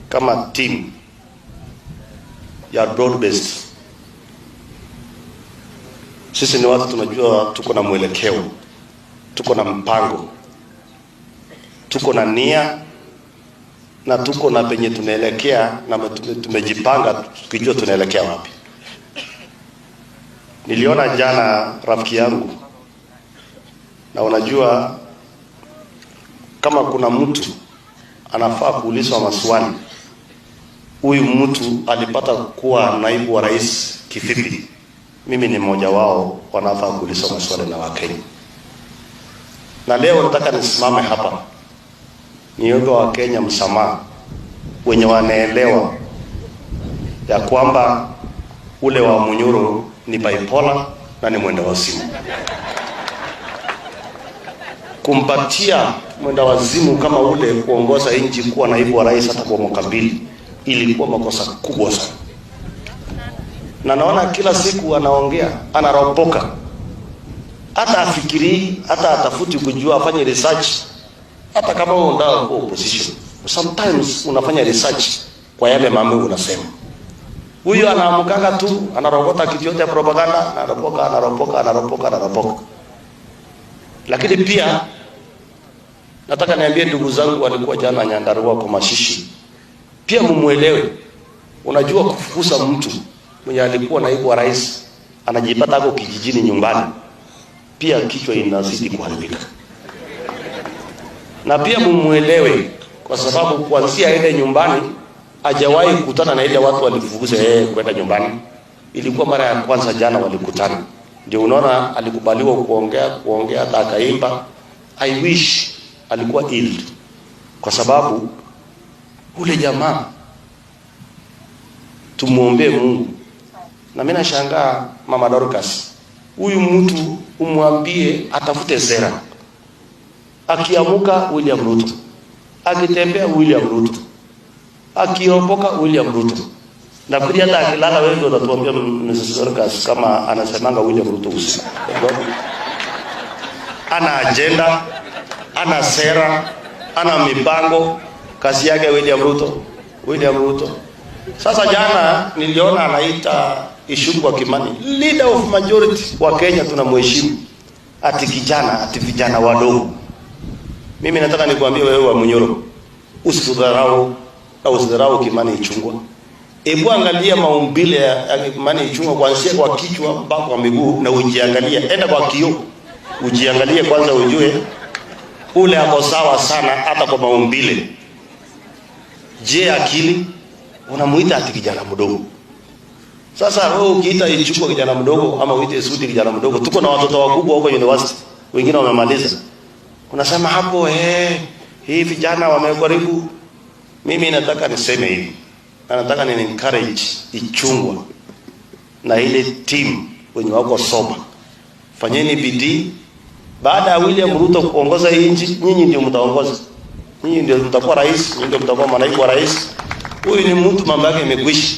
kama team ya broad based, sisi ni watu tunajua tuko na mwelekeo, tuko na mpango, tuko na nia na tuko na penye tunaelekea, na tumejipanga tukijua tunaelekea wapi. Niliona jana rafiki yangu, na unajua kama kuna mtu anafaa kuulizwa maswali, huyu mtu alipata kuwa naibu wa rais kivipi? Mimi ni mmoja wao wanafaa kuulizwa maswali na Wakenya. Na leo nataka nisimame hapa niombe Wakenya msamaha, wenye wanaelewa ya kwamba ule wa Munyoro ni bipolar na ni mwenda wazimu. Kumpatia mwenda wazimu kama ule kuongoza nchi kuwa naibu wa rais hata kwa mwaka mbili ilikuwa makosa kubwa sana. Na naona kila siku anaongea, anaropoka, hata afikiri, hata atafuti kujua, afanye research. Hata kama unataka kuwa opposition, sometimes unafanya research kwa yale mambo unasema. Huyu anaamkanga tu, anarokota kitu yote ya propaganda, anaropoka. Lakini pia nataka niambie ndugu zangu walikuwa jana Nyandarua kwa Mashishi, pia mumuelewe. Unajua kufukuza mtu mwenye alikuwa naibu wa rais anajipata hapo kijijini nyumbani, pia kichwa inazidi kuharibika. Na pia mumuelewe, kwa sababu kuanzia ile nyumbani hajawahi kukutana na ile watu walifukuza yeye kwenda nyumbani. Ilikuwa mara ya kwanza jana walikutana. Ndio unaona alikubaliwa kuongea hata akaimba. I wish alikuwa ill, kwa sababu ule jamaa tumuombe Mungu. Na mimi nashangaa Mama Dorcas, huyu mtu umwambie atafute sera. Akiamuka William Ruto, akitembea William Ruto, akiopoka William Ruto. Na pia hata akilala wewe ndio utatuambia Mrs. Dorcas kama anasemanga William Ruto usiku. Ana agenda, ana sera, ana mipango, kazi yake William Ruto. Sasa jana niliona anaita Ichung'wah Kimani, leader of majority wa Kenya, tunamheshimu, ati vijana wadogo. Mimi nataka nikwambie wewe wa Munyoro, usidharau Kimani Ichung'wah. Hebu angalia maumbile ya Kimani Ichung'wah kuanzia kwa kichwa mpaka kwa miguu, na ujiangalie. Enda kwa kioo ujiangalie kwanza, ujue ule hapo sawa sana hata kwa maumbile. Je, akili? Unamuita ati kijana mdogo. Sasa wewe ukiita Ichung'wah kijana mdogo ama uite Sudi kijana mdogo, tuko na watoto wakubwa huko university, wengine wamemaliza. Unasema hapo hii vijana wamekaribu. Mimi nataka niseme hivi, na nataka ni encourage Ichung'wah na ile team wenye wako soba. Fanyeni bidii. Baada ya William Ruto kuongoza hii nchi, nyinyi ndio mtaongoza. Nyinyi ndio mtakuwa rais, nyinyi ndio mtakuwa manaibu wa rais. Huyu ni mtu mambo yake imekwisha.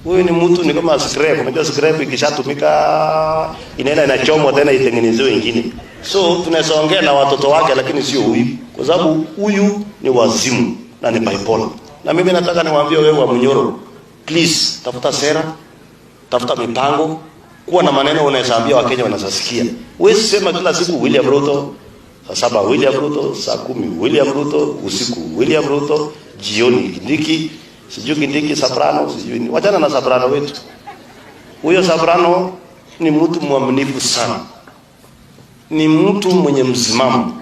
Huyu ni mtu ni kama scrap. Unajua scrap ikishatumika inaenda inachomwa tena itengenezewe nyingine. So tunaweza ongea na watoto wake, lakini sio huyu, kwa sababu huyu ni wazimu na ni bipolar. Na mimi nataka niwaambie wewe wa Munyoro, please tafuta sera, tafuta mipango, kuwa na maneno unayoambia Wakenya wanasikia. Wewe sema kila siku William Ruto, saa 7 William Ruto, saa 10 William Ruto, usiku William Ruto, jioni Kindiki, sijui Kindiki Soprano, sijui. Wachana na Soprano wetu. Huyo Soprano ni mtu mwaminifu sana. Ni mtu mwenye msimamo,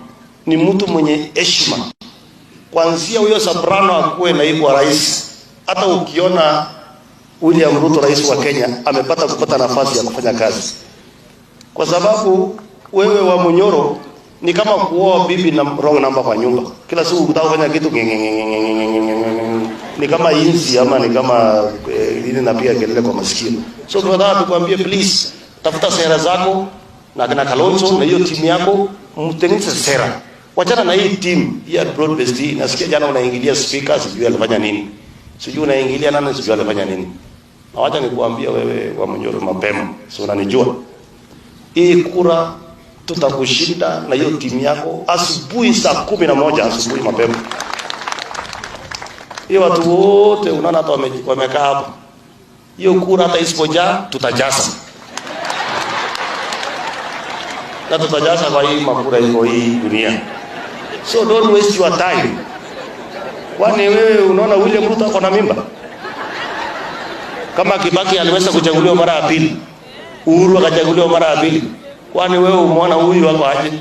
ni mtu mwenye heshima. Kuanzia huyo Soprano akuwe naibu wa rais, hata ukiona William Ruto rais wa Kenya kupata nafasi ya kufanya kazi. Kwa sababu wewe wa Munyoro ni kama kuoa bibi na wrong number kwa nyumba. Kila siku ukitaka kufanya kitu ni kama inzi ama ni kama ile napiga kelele kwa masikio. So tunataka tukwambie, please tafuta sera zako na kina Kalonzo na hiyo timu yako, mtengeneze sera. Wachana na hii team ya broad based. Nasikia jana unaingilia speaker, sijui alifanya nini. Sijui unaingilia nani, sijui alifanya nini. Na wacha nikuambia wewe wa Munyoro mapema, si unanijua. Hii kura tutakushinda na hiyo timu yako asubuhi saa 11 asubuhi mapema. Hiyo watu wote unaona hata wamekaa hapa. Hiyo kura hata isipojaa tutajaza. Na tutajaza kwa hii makura iko hii dunia. So don't waste your time. Kwani wewe unaona William Ruto ako na mimba? Kama Kibaki aliweza kuchaguliwa mara ya pili, Uhuru akachaguliwa mara ya pili, kwani wewe umeona huyu hapa aje?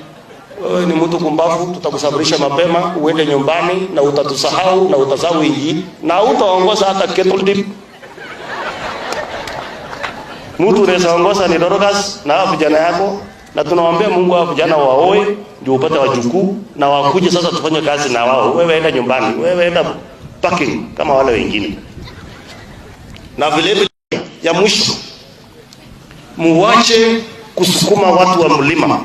Wewe ni mtu kumbavu, tutakusafirisha mapema uende nyumbani na utatusahau na utasahau inji na utaongoza hata kettle dip. Mtu unaweza ongoza ni Dorcas na vijana yako, na tunawaambia Mungu hao vijana waoe ndio upate wajukuu na wakuje sasa tufanye kazi na wao. Wewe enda nyumbani, wewe enda parking kama wale wengine. Na vile vile ya mwisho, muache kusukuma watu wa mlima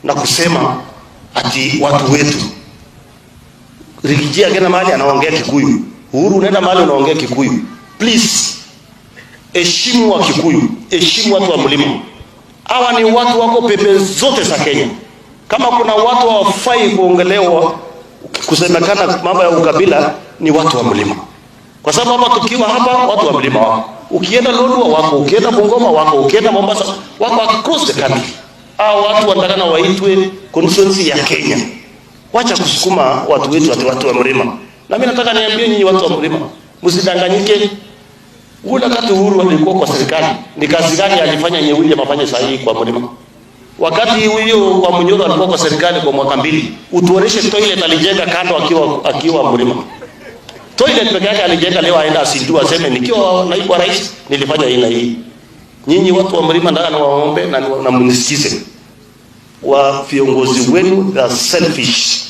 na kusema ati watu wetu. Rigijia kena mahali anaongea Kikuyu, Uhuru unaenda mahali unaongea Kikuyu. Please, heshimu wa Kikuyu, heshimu watu wa mlima. Hawa ni watu wako pepe zote za Kenya. Kama kuna watu hawafai kuongelewa kusemekana mambo ya ukabila, ni watu wa mlima. Kwa sababu hapa tukiwa hapa watu wa mlima wako. Ukienda Lodwar wako, ukienda Bungoma wako, ukienda Mombasa wako, across the country. Hao watu wanataka waitwe constituency ya Kenya. Wacha kusukuma watu wetu watu wa mlima. Na mimi nataka niambie nyinyi watu wa mlima, msidanganyike. Ule wakati Uhuru alikuwa kwa serikali, ni kazi gani alifanya nye William afanye sahihi kwa mlima? Wakati huyo kwa Munyoro alikuwa kwa serikali kwa mwaka 2, utuoneshe toilet alijenga kando akiwa mlima. Toilet peke yake alijenga, leo aenda asindua aseme nikiwa naibu rais nilifanya hii na hii. Nyinyi watu wa mlima ndana waombe na mnisikize. Wa viongozi wenu are selfish.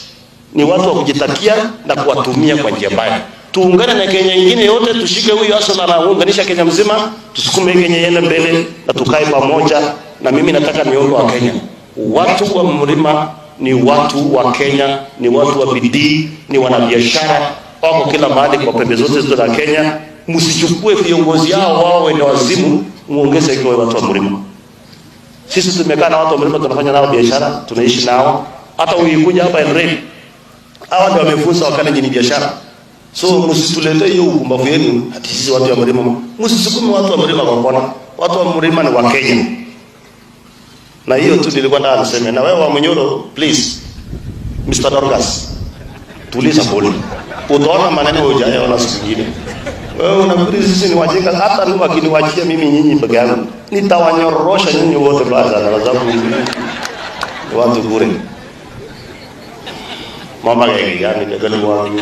Ni watu wa kujitakia na kuwatumia kwa njia mbaya. Tuungane na Kenya nyingine yote, tushike huyu Asala na uunganisha Kenya mzima, tusukume Kenya iende mbele na tukae pamoja. Na mimi nataka niombe wa Kenya, watu wa mlima ni watu wa Kenya, ni watu wa bidii, ni wanabiashara, wako kila mahali kwa pembe zote za Kenya. Msichukue viongozi hao wao wende wazimu, muongeze kwa watu wa mlima. Sisi tumekaa na watu wa mlima, tunafanya nao biashara, tunaishi nao. Hata ukikuja hapa Eldoret, hawa ndio wamefunza Wakalenjin biashara. So msitulete hiyo ukumbavu yenu ati sisi watu wa mlima. Msisukume watu wa mlima kwa kona. Watu wa mlima ni wa Kenya. Na hiyo tu nilikuwa nataka niseme. Na wewe wa Munyoro, please, Mr. Dorcas, tuliza pole. Utaona maneno hujayaona siku nyingine. Wewe unafikiri sisi ni wajinga? Hata ni wakiniwachia mimi nyinyi peke yangu, nitawanyorosha nyinyi wote baada ya sababu watu bure. Mama gani ndio wangu.